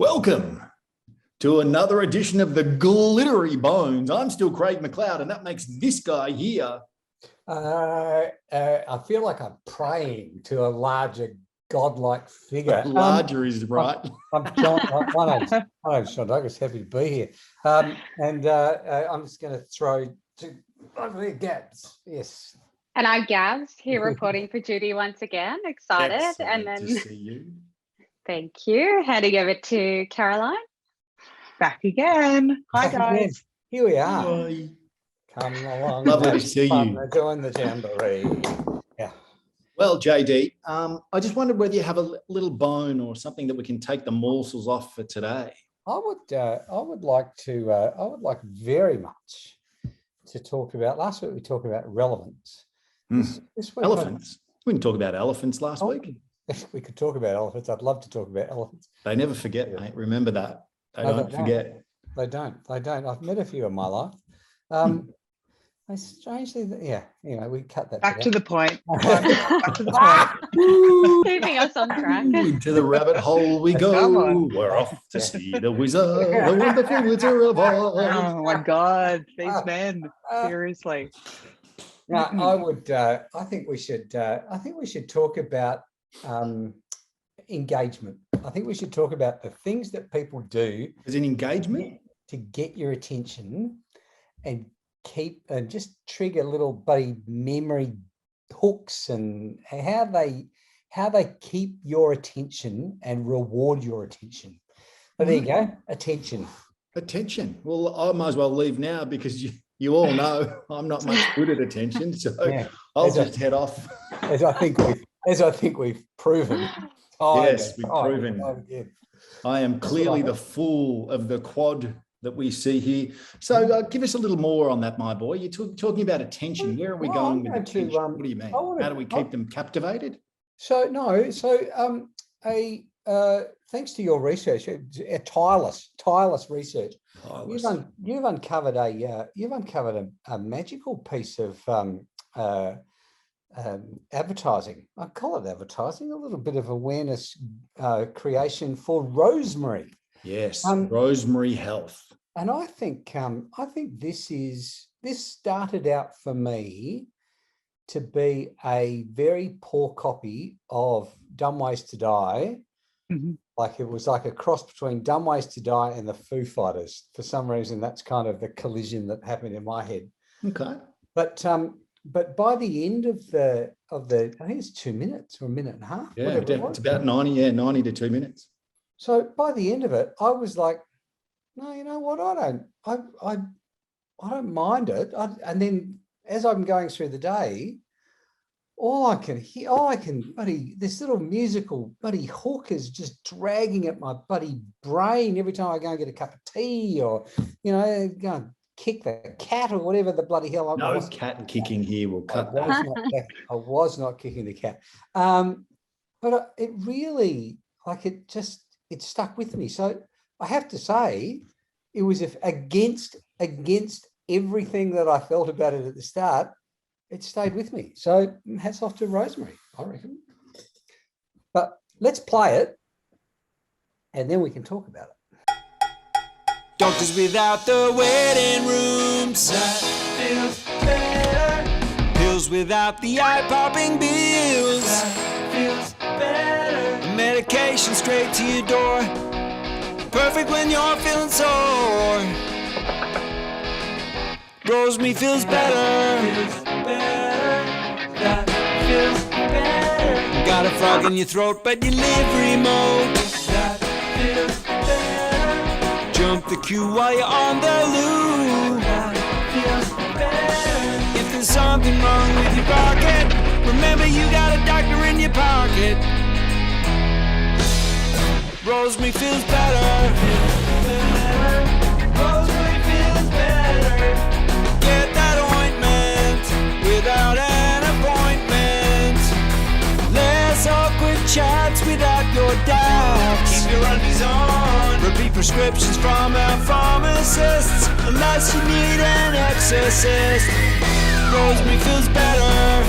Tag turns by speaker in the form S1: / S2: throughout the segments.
S1: Welcome to another edition of the Glittery Bones. I'm still Craig McLeod, and that makes this guy here.
S2: I feel like I'm praying to a larger godlike figure.
S1: Larger is right.
S2: I'm John. My name's John Douglas. Happy to be here. I'm just going to throw to Gabs. Yes.
S3: And I'm Gabs here reporting for duty once again. Excited.
S1: Excellent
S3: and then
S1: to see you.
S3: Thank you. Handing over to Caroline.
S4: Back again. Hi,
S2: Back
S4: guys.
S2: again. Here we are.
S1: Bye.
S2: Come along.
S1: Lovely to see you.
S2: Doing the jamboree. Yeah.
S1: Well, JD, I just wondered whether you have a little bone or something that we can take the morsels off for today.
S2: I would like very much to talk about. Last week we talked about relevance. This week
S1: Elephants. We didn't talk about elephants last week.
S2: We could talk about elephants. I'd love to talk about elephants.
S1: They never forget, mate. Remember that. They don't forget.
S2: They don't. I've met a few in my life. I strangely, yeah. Anyway, we cut that.
S4: Back to the point. Back to the point.
S3: Keeping us on track.
S1: Into the rabbit hole we go. We're off to see the wizard, the wonderful wizard of Oz.
S4: Oh my God, these men! Seriously.
S2: Now, I think we should talk about engagement. I think we should talk about the things that people do
S1: As in engagement
S2: to get your attention and just trigger little buddy memory hooks, and how they keep your attention and reward your attention. But there you go, attention.
S1: Well, I might as well leave now because you all know I'm not much good at attention, so yeah. I'll just head off.
S2: As I think we've proven.
S1: Yes, we've proven. I am clearly the fool of the quad that we see here. So give us a little more on that, my boy. You're talking about attention. Where are we going with attention? What do you mean? How do we keep them captivated?
S2: Thanks to your research, tireless research, you've uncovered a magical piece of advertising. I call it advertising, a little bit of awareness creation for rosemary.
S1: Yes, rosemary health.
S2: And I think this started out for me to be a very poor copy of Dumb Ways to Die.
S4: Mm-hmm.
S2: Like it was like a cross between Dumb Ways to Die and the Foo Fighters. For some reason, that's kind of the collision that happened in my head.
S1: Okay.
S2: But by the end of the I think it's 2 minutes or a minute and a half.
S1: Yeah, it's about 90 to 2 minutes.
S2: So by the end of it, I was like, no, you know what? I don't mind it. And then as I'm going through the day, this little musical buddy hook is just dragging at my buddy brain every time I go and get a cup of tea, or, go and kick the cat or whatever the bloody hell.
S1: No cat kicking here. We'll cut that.
S2: I was not kicking the cat. But it really, it stuck with me. So I have to say, it was against everything that I felt about it at the start. It stayed with me. So hats off to Rosemary, I reckon. But let's play it, and then we can talk about it.
S5: Doctors without the waiting rooms. That feels better. Pills without the eye-popping bills. That feels better. Medication straight to your door. Perfect when you're feeling sore. Rosemary feels better. That feels better. Got a frog in your throat, but you live remote. That feels better. Jump the queue while you're on the loo. That feels better. If there's something wrong with your pocket, remember you got a doctor in your pocket. Rosemary feels better. Rosemary feels better. Get that ointment without an appointment. Less awkward chats without your doubts. Keep your undies on. Repeat prescriptions from our pharmacists, unless you need an exorcist. Rosemary feels better.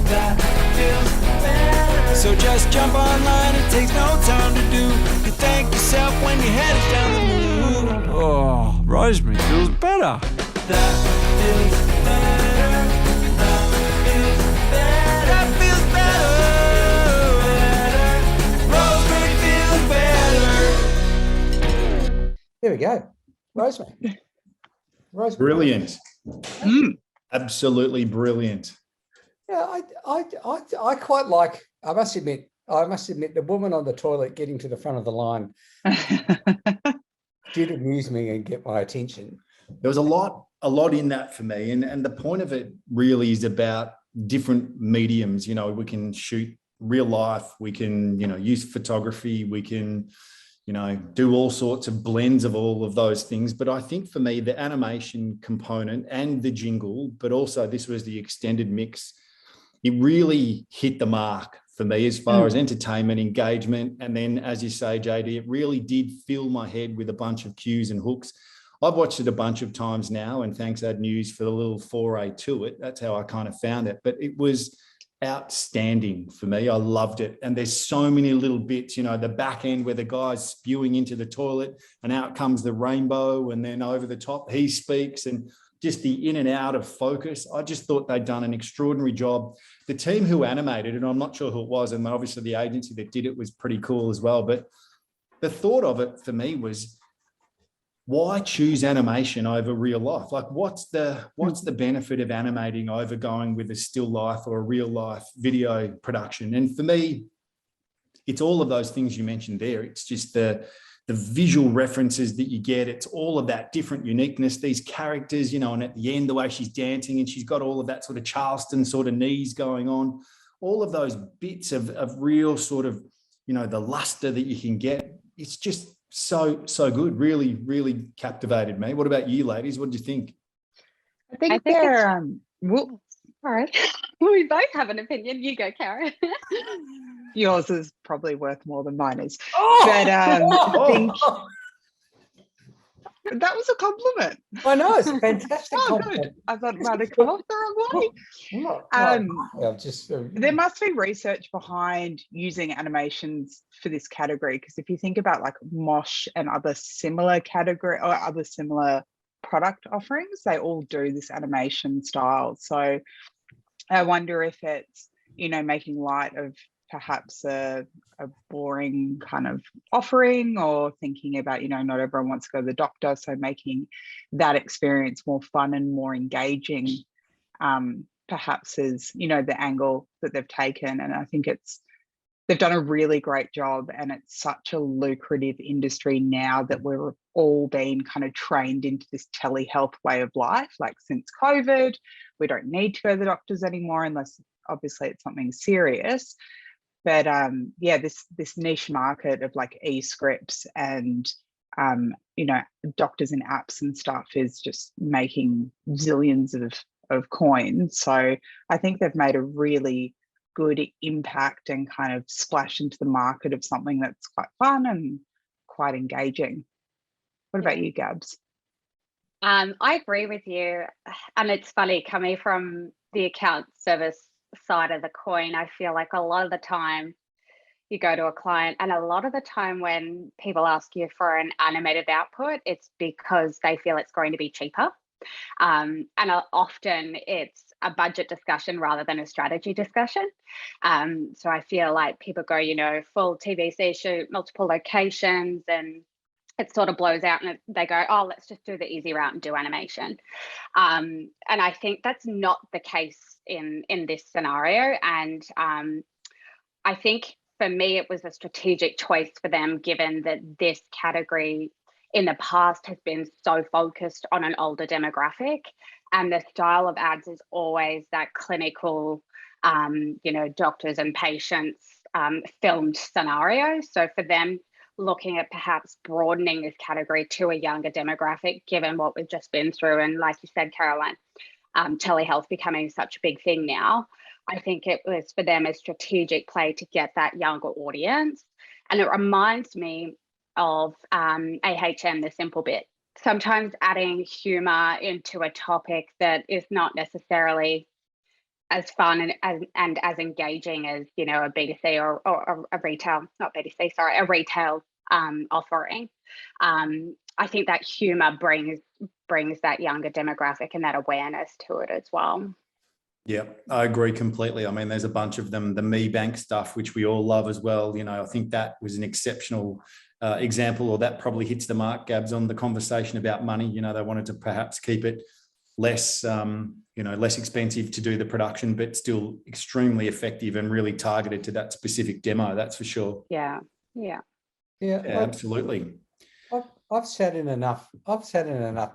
S5: That feels better. So just jump online, it takes no time to do. Rosemary feels better. That feels better. That feels better. Rosemary feels better.
S2: There we go. Rosemary. Rosemary.
S1: Brilliant.
S4: Mm.
S1: Absolutely brilliant.
S2: Yeah, I quite like, I must admit, the woman on the toilet getting to the front of the line did amuse me and get my attention.
S1: There was a lot in that for me. And the point of it really is about different mediums. You know, we can shoot real life, we can, you know, use photography, we can, you know, do all sorts of blends of all of those things. But I think for me, the animation component and the jingle, but also this was the extended mix, it really hit the mark for me as far as entertainment, engagement. And then, as you say, JD, it really did fill my head with a bunch of cues and hooks. I've watched it a bunch of times now, and thanks Ad News for the little foray to it. That's how I kind of found it. But it was outstanding for me. I loved it. And there's so many little bits, you know, the back end where the guy's spewing into the toilet and out comes the rainbow, and then over the top he speaks, and just the in and out of focus. I just thought they'd done an extraordinary job. The team who animated, and I'm not sure who it was, and obviously the agency that did it was pretty cool as well. But the thought of it for me was, why choose animation over real life? Like, what's the benefit of animating over going with a still life or a real life video production? And for me, it's all of those things you mentioned there. It's just the visual references that you get. It's all of that different uniqueness, these characters, you know, and at the end, the way she's dancing and she's got all of that sort of Charleston sort of knees going on, all of those bits of real sort of, you know, the luster that you can get. It's just so good. Really, really captivated me. What about you, ladies? What did you think?
S4: I think
S3: they're
S4: whoop,
S3: sorry. We both have an opinion. You go, Caro.
S4: yours is probably worth more than mine is.
S2: Oh!
S4: But I think that was a compliment.
S2: I know, it's a fantastic
S4: Oh,
S2: compliment.
S4: good. I thought it might have come off the wrong way. There must be research behind using animations for this category, because if you think about like Mosh and other similar category or other similar product offerings, they all do this animation style. So I wonder if it's, you know, making light of perhaps a boring kind of offering, or thinking about, you know, not everyone wants to go to the doctor, so making that experience more fun and more engaging, perhaps is, you know, the angle that they've taken. And I think they've done a really great job, and it's such a lucrative industry now that we're all being kind of trained into this telehealth way of life. Like, since COVID, we don't need to go to the doctors anymore unless obviously it's something serious. But yeah, this niche market of like e-scripts and you know, doctors and apps and stuff is just making zillions of coins. So I think they've made a really good impact and kind of splash into the market of something that's quite fun and quite engaging. What about you, Gabs?
S3: I agree with you. And it's funny, coming from the account service side of the coin, I feel like a lot of the time you go to a client, and a lot of the time when people ask you for an animated output, it's because they feel it's going to be cheaper. And often it's a budget discussion rather than a strategy discussion. So I feel like people go, you know, full TVC shoot, multiple locations, and it sort of blows out, and they go, oh, let's just do the easy route and do animation. And I think that's not the case in this scenario. And I think for me, it was a strategic choice for them, given that this category in the past has been so focused on an older demographic, and the style of ads is always that clinical, you know, doctors and patients filmed scenario. So for them, looking at perhaps broadening this category to a younger demographic, given what we've just been through, and like you said, Caroline, telehealth becoming such a big thing now, I think it was for them a strategic play to get that younger audience. And it reminds me of AHM, The Simple Bit. Sometimes adding humor into a topic that is not necessarily as fun and as engaging as, you know, a B2C or a retail, not B2C, sorry, a retail offering. I think that humor brings that younger demographic and that awareness to it as well.
S1: Yeah, I agree completely. I mean, there's a bunch of them, the Me Bank stuff, which we all love as well. You know, I think that was an exceptional example, or that probably hits the mark, Gabs, on the conversation about money. You know, they wanted to perhaps keep it less, less expensive to do the production, but still extremely effective and really targeted to that specific demo. That's for sure.
S3: Yeah.
S1: Absolutely.
S2: I've sat in enough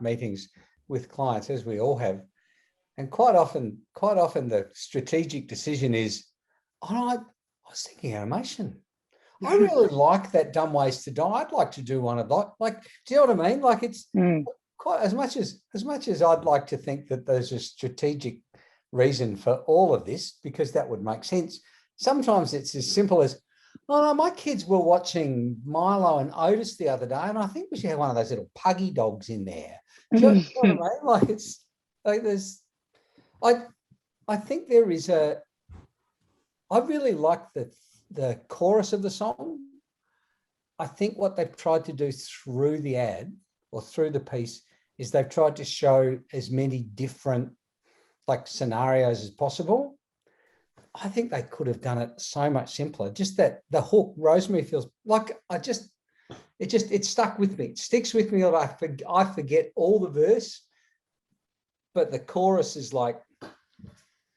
S2: meetings with clients, as we all have, and quite often the strategic decision is, I was thinking animation. I really like that Dumb Ways to Die. I'd like to do one of that. Like, do you know what I mean? Like, it's quite as much as I'd like to think that there's a strategic reason for all of this, because that would make sense. Sometimes it's as simple as, oh no, my kids were watching Milo and Otis the other day, and I think we should have one of those little puggy dogs in there. Do you know what I mean? Like, it's like I think there is I really like the chorus of the song. I think what they've tried to do through the ad or through the piece is they've tried to show as many different like scenarios as possible. I think they could have done it so much simpler. Just that the hook, Rosemary feels like it stuck with me. It sticks with me. I forget all the verse, but the chorus is like.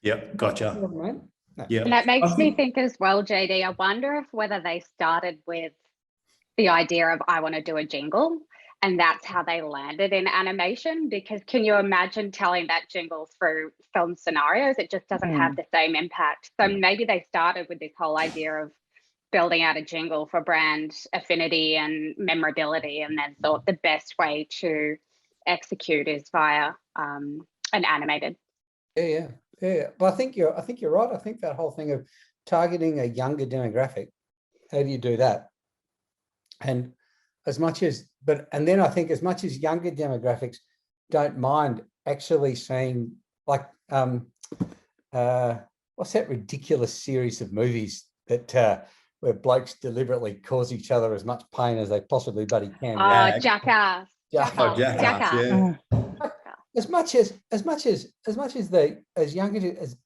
S1: Yep, gotcha.
S2: No.
S1: Yeah,
S3: and that makes me think as well, JD. I wonder whether they started with the idea of I want to do a jingle, and that's how they landed in animation. Because can you imagine telling that jingle through film scenarios? It just doesn't have the same impact. So maybe they started with this whole idea of building out a jingle for brand affinity and memorability, and then thought the best way to execute is via an animated.
S2: Yeah. But I think you're right. I think that whole thing of targeting a younger demographic, how do you do that? And then I think as much as younger demographics don't mind actually seeing, like, what's that ridiculous series of movies that where blokes deliberately cause each other as much pain as they possibly bloody can?
S3: Jackass.
S1: Jackass.
S2: As much as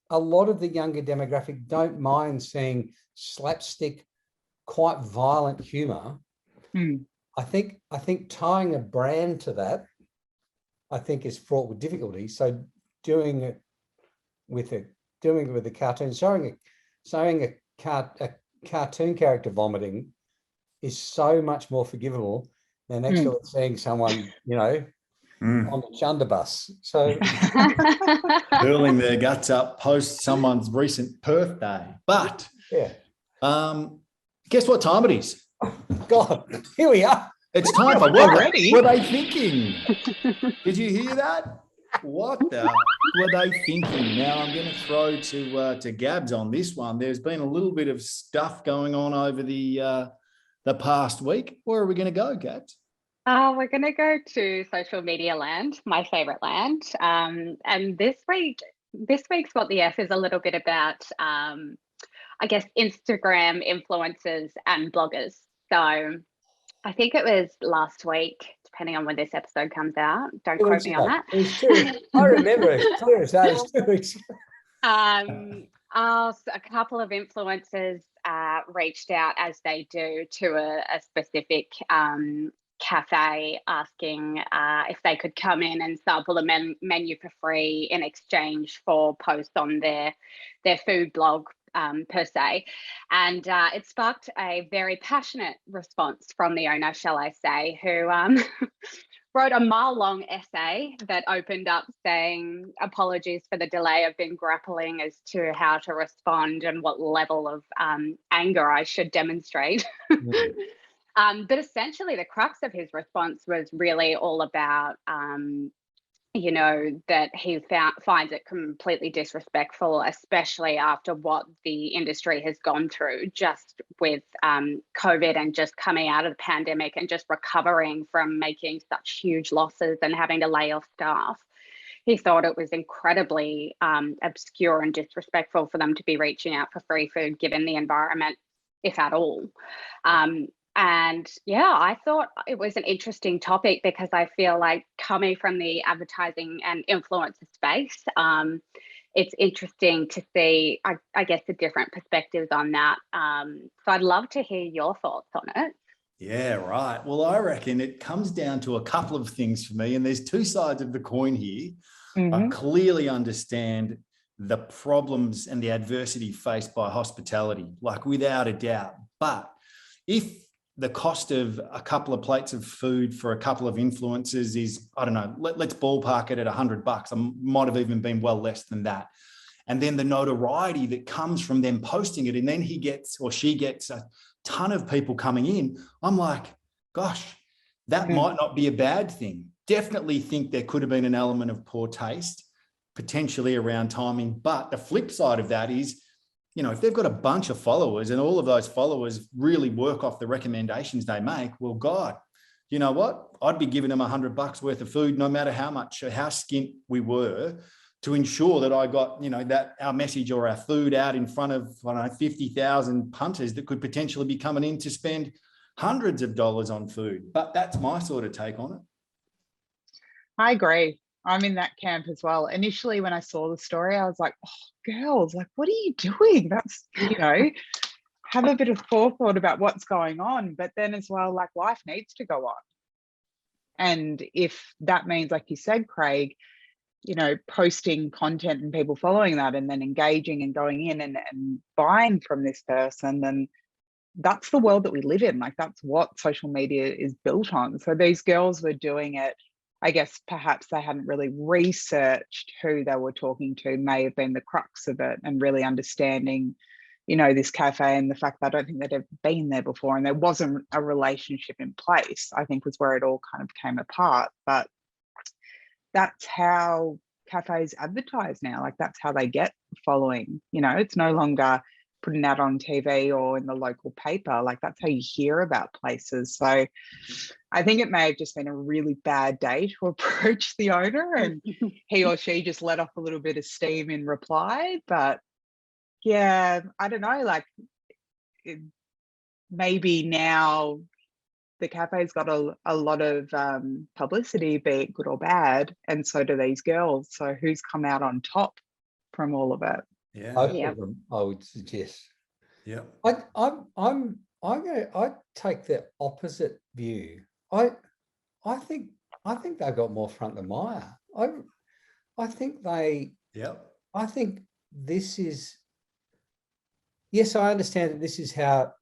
S2: a lot of the younger demographic don't mind seeing slapstick, quite violent humor. I think tying a brand to that, I think, is fraught with difficulty. So doing it with a cartoon, showing a cartoon character vomiting is so much more forgivable than actually seeing someone, on the Chundabus. So
S1: hurling their guts up post someone's recent birthday. But guess what time it is?
S2: God, here we are.
S1: It's time for what already? Were they thinking? Did you hear that? What were they thinking? Now I'm going to throw to Gabs on this one. There's been a little bit of stuff going on over the past week. Where are we going to go, Gabs?
S3: We're going to go to social media land, my favorite land. And this week's What the F is a little bit about, I guess, Instagram influencers and bloggers. So I think it was last week, depending on when this episode comes out. Don't quote me on that.
S2: It was 2 weeks. I remember it clear as day. It was 2 weeks.
S3: A couple of influencers reached out, as they do, to a specific cafe, asking if they could come in and sample the menu for free in exchange for posts on their food blog, per se. And it sparked a very passionate response from the owner, shall I say, who wrote a mile-long essay that opened up saying, "Apologies for the delay. I've been grappling as to how to respond and what level of anger I should demonstrate." But essentially, the crux of his response was really all about, that he finds it completely disrespectful, especially after what the industry has gone through just with COVID and just coming out of the pandemic and just recovering from making such huge losses and having to lay off staff. He thought it was incredibly obscure and disrespectful for them to be reaching out for free food, given the environment, if at all. And yeah, I thought it was an interesting topic because I feel like coming from the advertising and influencer space, it's interesting to see, I guess, the different perspectives on that. So I'd love to hear your thoughts on it.
S1: Yeah, right. Well, I reckon it comes down to a couple of things for me, and there's two sides of the coin here. I clearly understand the problems and the adversity faced by hospitality, like without a doubt. But if the cost of a couple of plates of food for a couple of influencers is, I don't know, let's ballpark it at $100. I might have even been well less than that. And then the notoriety that comes from them posting it, and then he gets or she gets a ton of people coming in. I'm like, gosh, that might not be a bad thing. Definitely think there could have been an element of poor taste, potentially around timing. But the flip side of that is, you know, if they've got a bunch of followers and all of those followers really work off the recommendations they make, well, God, you know what? I'd be giving them $100 worth of food, no matter how much or how skint we were, to ensure that I got, you know, that our message or our food out in front of, I don't know, 50,000 punters that could potentially be coming in to spend hundreds of dollars on food. But that's my sort of take on it.
S4: I agree. I'm in that camp as well. Initially, when I saw the story, I was like, oh, girls, like, what are you doing? That's, you know, have a bit of forethought about what's going on. But then as well, like, life needs to go on. And if that means, like you said, Craig, you know, posting content and people following that and then engaging and going in and buying from this person, then that's the world that we live in. Like, that's what social media is built on. So these girls were doing it. I guess perhaps they hadn't really researched who they were talking to, may have been the crux of it, and really understanding, you know, this cafe and the fact that I don't think they'd ever been there before and there wasn't a relationship in place, I think was where it all kind of came apart. But that's how cafes advertise now. Like, that's how they get following. You know, it's no longer putting out on TV or in the local paper. Like, that's how you hear about places. So I think it may have just been a really bad day to approach the owner, and he or she just let off a little bit of steam in reply. But yeah, I don't know, like, maybe now the cafe's got a lot of publicity, be it good or bad, and so do these girls. So who's come out on top from all of it?
S1: Yeah,
S2: I would suggest.
S1: Yeah,
S2: I take the opposite view. I think they've got more front than Maya. I think they.
S1: Yeah.
S2: I think this is. Yes, I understand that this is how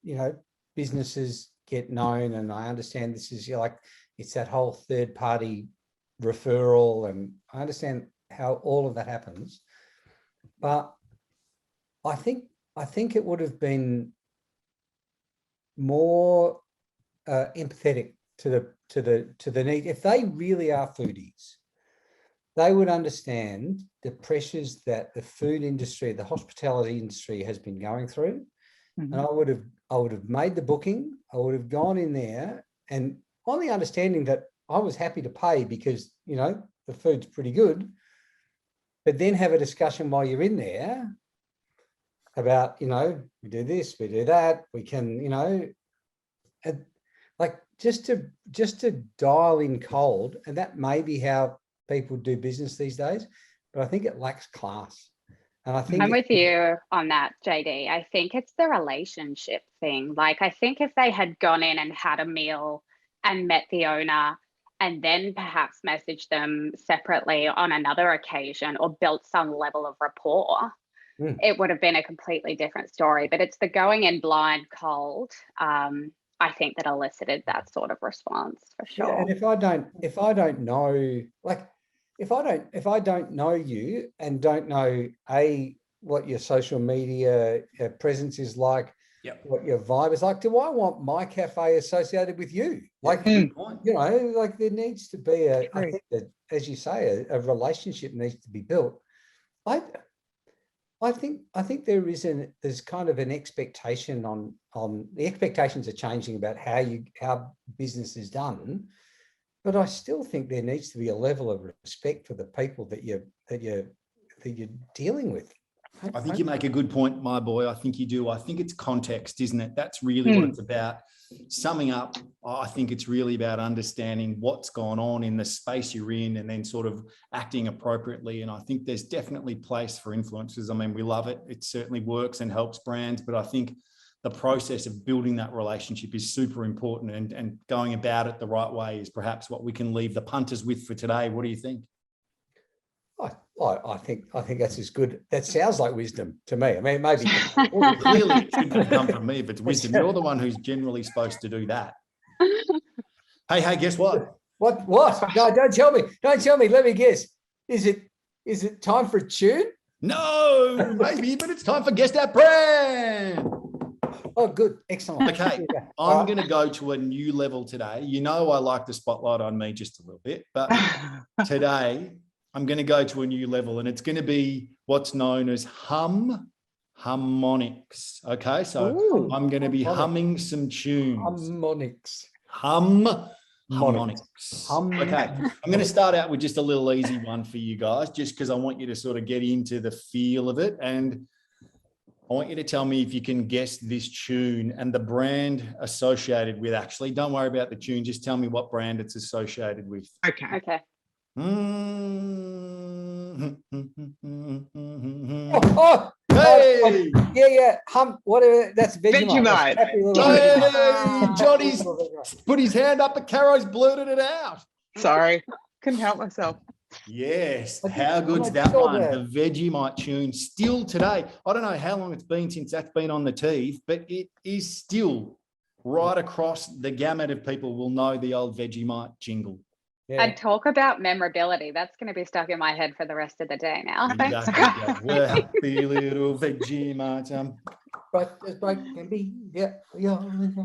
S2: you know, businesses get known, and I understand this is, you know, like, it's that whole third party referral, and I understand how all of that happens. But I think it would have been more empathetic to the need. If they really are foodies, they would understand the pressures that the food industry, the hospitality industry has been going through. And I would have made the booking. I would have gone in there, and on the understanding that I was happy to pay because, you know, the food's pretty good. But then have a discussion while you're in there about, you know, we do this, we do that, we can, you know, like, just to dial in cold. And that may be how people do business these days, but I think it lacks class. And I think
S3: I'm with you on that, JD. I think it's the relationship thing. Like, I think if they had gone in and had a meal and met the owner, and then perhaps message them separately on another occasion, or built some level of rapport, it would have been a completely different story. But it's the going in blind cold, I think, that elicited that sort of response, for sure.
S2: Yeah, and if I don't know, like, if I don't know you and don't know what your social media presence is like, what your vibe is like, do I want my cafe associated with you? Like, you know, like, there needs to be I think that, as you say, a relationship needs to be built. I think there's kind of an expectation on the expectations are changing about how business is done, but I still think there needs to be a level of respect for the people that you're dealing with.
S1: I think you make a good point, my boy. I think you do. I think it's context, isn't it? That's really what it's about. summing up, I think it's really about understanding what's gone on in the space you're in and then sort of acting appropriately. And I think there's definitely place for influencers. I mean, we love it. It certainly works and helps brands, but I think the process of building that relationship is super important, and going about it the right way is perhaps what we can leave the punters with for today. What do you think?
S2: I think that's as good. That sounds like wisdom to me. I mean, maybe
S1: clearly it shouldn't come from me if it's wisdom. You're the one who's generally supposed to do that. Hey, guess what?
S2: What? No, don't tell me. Don't tell me. Let me guess. Is it time for a tune?
S1: No, maybe, but it's time for Guess That Brand.
S2: Oh, good. Excellent.
S1: Okay, I'm going to go to a new level today. You know, I like the spotlight on me just a little bit, but today I'm going to go to a new level, and it's going to be what's known as harmonics. Okay, so
S2: Ooh,
S1: I'm going to be humming some tunes.
S2: Harmonics.
S1: Harmonics. Okay, I'm going to start out with just a little easy one for you guys, just because I want you to sort of get into the feel of it. And I want you to tell me if you can guess this tune and the brand associated with. Actually, don't worry about the tune. Just tell me what brand it's associated with.
S4: Okay.
S3: Okay.
S1: Hey!
S2: Yeah. Whatever. That's
S4: Vegemite.
S1: Hey, Johnny's put his hand up, but Caro's blurted it out.
S4: Sorry, couldn't help myself.
S1: Yes, how good's that one? The Vegemite tune, still today. I don't know how long it's been since that's been on the teeth, but it is still right across the gamut of people will know the old Vegemite jingle.
S2: Yeah.
S3: And talk about memorability. That's going to be stuck in my head for the rest of the day now.
S1: Exactly. Yeah. We're happy little Vegemite.
S2: But just like can be, yeah.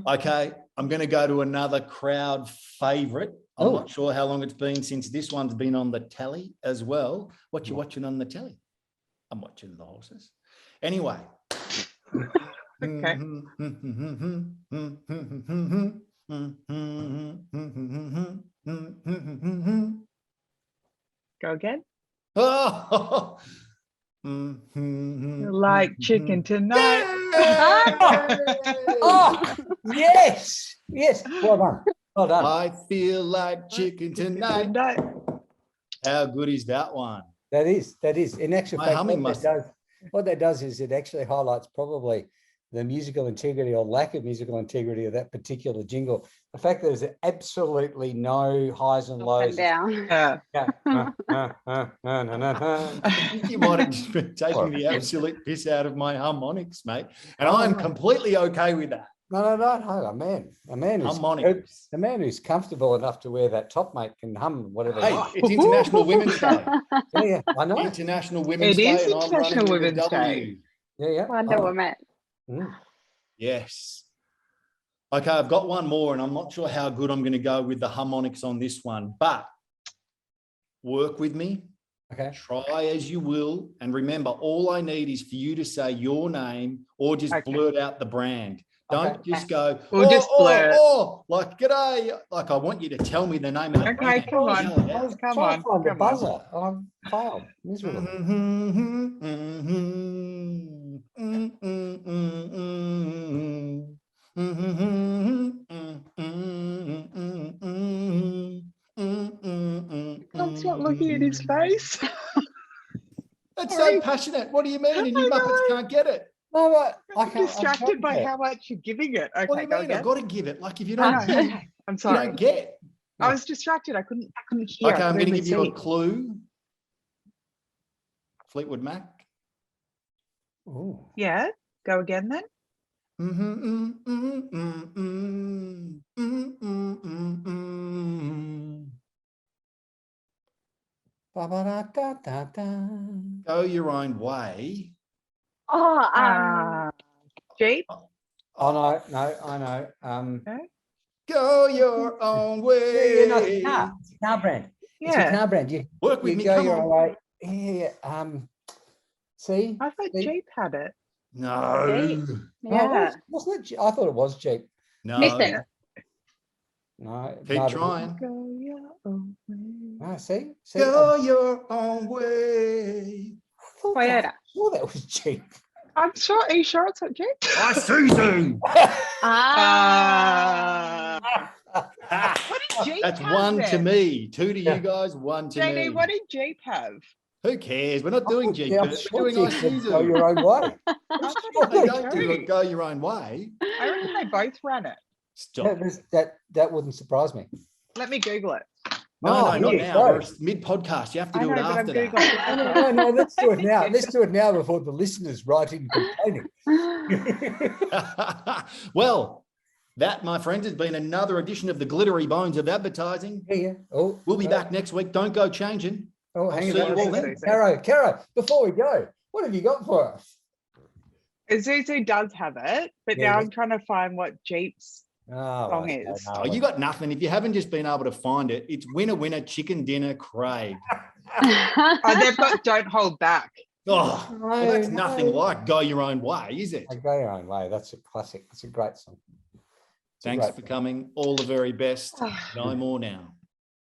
S1: Okay, I'm going to go to another crowd favourite. I'm not sure how long it's been since this one's been on the telly as well. What you watching on the telly? I'm watching the horses. Anyway.
S4: Okay. Go again.
S1: Oh.
S4: Like chicken tonight.
S2: Oh, yes. Well done.
S1: I feel like chicken tonight. How good is that one?
S2: That is. In actual
S1: My
S2: fact,
S1: humming
S2: what that does is it actually highlights probably the musical integrity or lack of musical integrity of that particular jingle. The fact that there's absolutely no highs and lows.
S3: Up and down.
S1: I think you might have just been taking the absolute piss out of my harmonics, mate. And I'm completely okay with that.
S2: No. A man who's comfortable enough to wear that top, mate, can hum whatever.
S1: Hey, it's International Women's Day.
S2: Yeah, I know.
S1: International Women's
S4: It
S1: Day.
S4: is
S1: And I'm
S4: International
S1: running with a
S4: Women's
S1: W.
S4: Day.
S2: Yeah.
S3: Wonder Woman.
S1: Yes. Okay, I've got one more, and I'm not sure how good I'm going to go with the harmonics on this one, but work with me.
S2: Okay.
S1: Try as you will. And remember, all I need is for you to say your name or just blurt out the brand. Don't just go,
S4: just blurt.
S1: Like, g'day. Like, I want you to tell me the name of the brand.
S4: Come on.
S2: Come on. Find the buzzer. I'm failed miserably.
S4: I'm not looking at his face.
S1: That's so passionate. What do you mean? And you Muppets can't get it.
S2: No, but
S4: I'm distracted by how much you're giving it. Okay,
S1: What do you mean? I've got to give it. Like, if you don't
S4: No,
S1: get,
S4: I'm
S1: you
S4: sorry.
S1: don't get.
S4: I was distracted. I couldn't hear.
S1: Okay, I'm going to give you a
S4: see.
S1: clue. Fleetwood Mac.
S2: Ooh.
S4: Yeah, go again then.
S1: Go your own way.
S3: Oh,
S4: Jeep.
S2: Oh no, I know.
S1: Go your own way.
S2: It's a car brand. It's a car brand. You
S1: Work with me.
S2: go
S1: Come
S2: your
S1: on.
S2: own way. Yeah. See?
S4: I thought Jeep had it.
S1: No.
S3: yeah.
S2: Wasn't it? I thought it was Jeep.
S1: No.
S3: Listen.
S2: No.
S1: Keep trying.
S4: Go your own way.
S2: No, see?
S1: Go your own way.
S2: I thought that was Jeep.
S4: I'm sure. Are you sure it's not Jeep?
S1: I Suzu.
S4: What did Jeep
S1: That's
S4: have
S1: one to
S4: then?
S1: me, two to you guys, one to
S4: JD,
S1: me.
S4: what did Jeep have?
S1: Who cares? We're not doing Jeep.
S2: Yeah, I'm
S1: We're
S2: sure
S1: doing
S2: Jeep would go
S1: Isuzu.
S2: your own way.
S4: I
S1: They
S4: thought
S1: don't
S4: they
S1: do
S4: do.
S1: it. Go your own way.
S4: I reckon they both ran it.
S1: Stop.
S2: That wouldn't surprise me.
S4: Let me Google it.
S1: No,
S2: Oh,
S1: not
S2: here you
S1: now.
S2: go.
S1: We're mid-podcast. You have to
S4: I
S1: do
S4: know,
S1: it
S4: but I'm
S1: after
S4: Googling
S1: that.
S4: it.
S2: No, let's do it now. Let's do it now before the listeners write in complaining.
S1: Well, that, my friends, has been another edition of the Glittery Bones of Advertising.
S2: Yeah. Oh,
S1: We'll be back next week. Don't go changing.
S2: Oh,
S1: I'll
S2: hang
S1: see
S2: on.
S1: you all then.
S2: Caro, before we go, what have you got for us?
S4: Isuzu does have it, but
S2: Yeah,
S4: now
S2: yeah.
S4: I'm trying to find what Jeep's song
S2: right,
S4: is.
S1: Oh, you got nothing. If you haven't just been able to find it, it's Winner Winner Chicken Dinner Craig.
S4: Oh, they've got Don't Hold Back.
S1: Oh, well, that's
S2: No,
S1: nothing
S2: no.
S1: like Go Your Own Way, is it?
S2: Go your own way. That's a classic. That's a great song. It's a
S1: Thanks
S2: great
S1: for
S2: song.
S1: coming. All the very best. No more now.